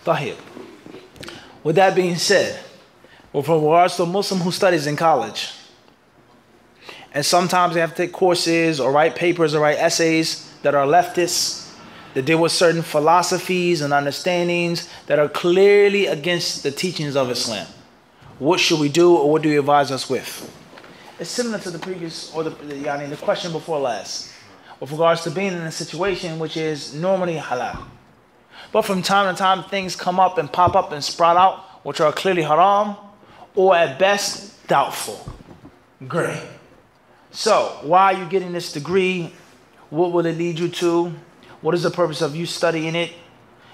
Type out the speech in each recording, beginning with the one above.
Tahir. With that being said, with regards to a Muslim who studies in college, and sometimes they have to take courses or write papers or write essays that are leftists, that deal with certain philosophies and understandings that are clearly against the teachings of Islam. What should we do, or what do you advise us with? It's similar to the previous, or the question before last, with regards to being in a situation which is normally halal. But from time to time, things come up and pop up and sprout out, which are clearly haram, or at best, doubtful, gray. So, why are you getting this degree? What will it lead you to? What is the purpose of you studying it?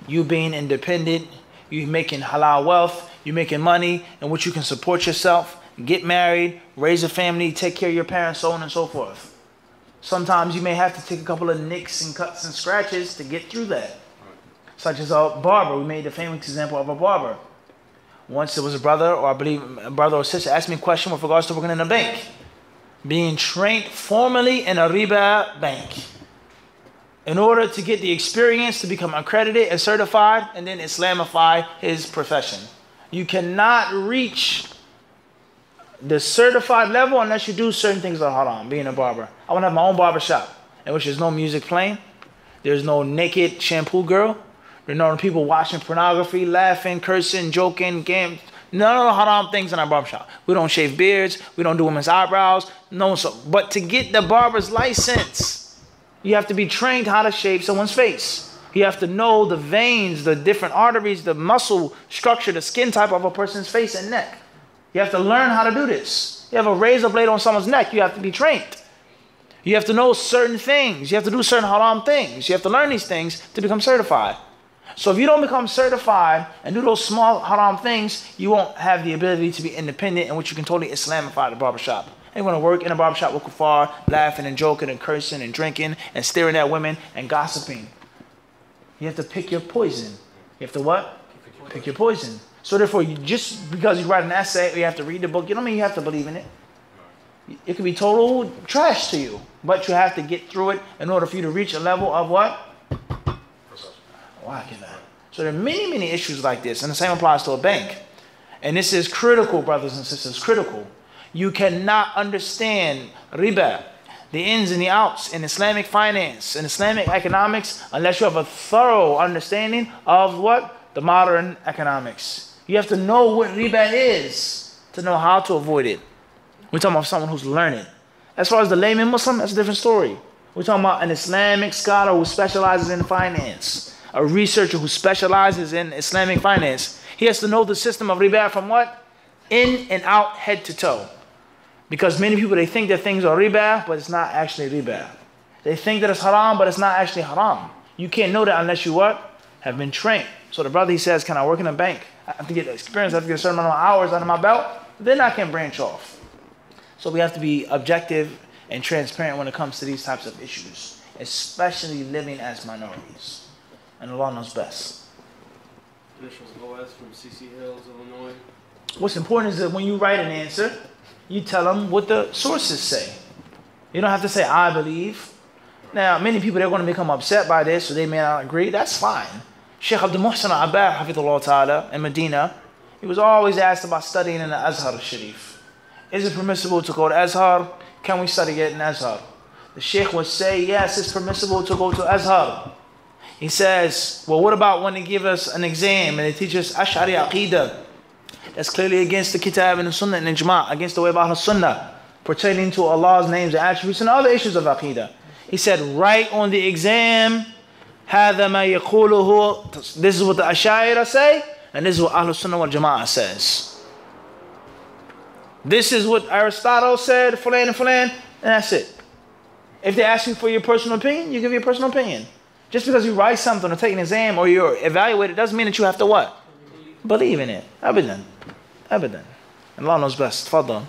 You being independent, you making halal wealth, you making money in which you can support yourself, get married, raise a family, take care of your parents, so on and so forth. Sometimes you may have to take a couple of nicks and cuts and scratches to get through that. Such as a barber. We made the famous example of a barber. Once there was a brother, or I believe a brother or sister, asked me a question with regards to working in a bank. Being trained formally in a riba bank. In order to get the experience to become accredited and certified, and then Islamify his profession. You cannot reach the certified level unless you do certain things that are haram, being a barber. I want to have my own barber shop, in which there's no music playing. There's no naked shampoo girl. There's no people watching pornography, laughing, cursing, joking, games. None of the haram things in our barbershop. We don't shave beards. We don't do women's eyebrows. No, so. But to get the barber's license, you have to be trained how to shave someone's face. You have to know the veins, the different arteries, the muscle structure, the skin type of a person's face and neck. You have to learn how to do this. You have a razor blade on someone's neck. You have to be trained. You have to know certain things. You have to do certain haram things. You have to learn these things to become certified. So if you don't become certified and do those small haram things, you won't have the ability to be independent, in which you can totally Islamify the barbershop. And you want to work in a barbershop with kuffar, laughing and joking and cursing and drinking and staring at women and gossiping. You have to pick your poison. You have to what? Pick your poison. So therefore, just because you write an essay or you have to read the book, you don't mean you have to believe in it. It could be total trash to you, but you have to get through it in order for you to reach a level of what? Why can I? So there are many, many issues like this, and the same applies to a bank. And this is critical, brothers and sisters, critical. You cannot understand riba, the ins and the outs in Islamic finance and Islamic economics, unless you have a thorough understanding of what? The modern economics. You have to know what riba is to know how to avoid it. We're talking about someone who's learning. As far as the layman Muslim, that's a different story. We're talking about an Islamic scholar who specializes in finance, a researcher who specializes in Islamic finance. He has to know the system of riba from what? In and out, head to toe. Because many people, they think that things are riba, but it's not actually riba. They think that it's haram, but it's not actually haram. You can't know that unless you what? Have been trained. So the brother, he says, can I work in a bank? I have to get experience, I have to get a certain amount of hours under my belt. Then I can branch off. So we have to be objective and transparent when it comes to these types of issues, especially living as minorities. And Allah knows best. Initials OS from CC Hills, Illinois. What's important is that when you write an answer, you tell them what the sources say. You don't have to say, I believe. Now, many people, they're going to become upset by this, so they may not agree. That's fine. Sheikh Abdul Muhsin al-Abbad, Hafidhullah Ta'ala, in Medina, he was always asked about studying in the Azhar Sharif. Is it permissible to go to Azhar? Can we study it in Azhar? The Sheikh would say, yes, it's permissible to go to Azhar. He says, well, what about when they give us an exam and they teach us Ash'ari Aqidah? That's clearly against the Kitab and the Sunnah and Ijma', against the way of Ahl Sunnah, pertaining to Allah's names and attributes and other issues of Aqidah. He said, write on the exam, هذا ما يقوله, this is what the Ash'ari say, and this is what Ahl Sunnah wal Jama'ah says. This is what Aristotle said, Fulan and Fulan, and that's it. If they ask you for your personal opinion, you give your personal opinion. Just because you write something or take an exam or you're evaluated doesn't mean that you have to what? Believe in it. Abadan. Abadan. Allah knows best. Tfaddal.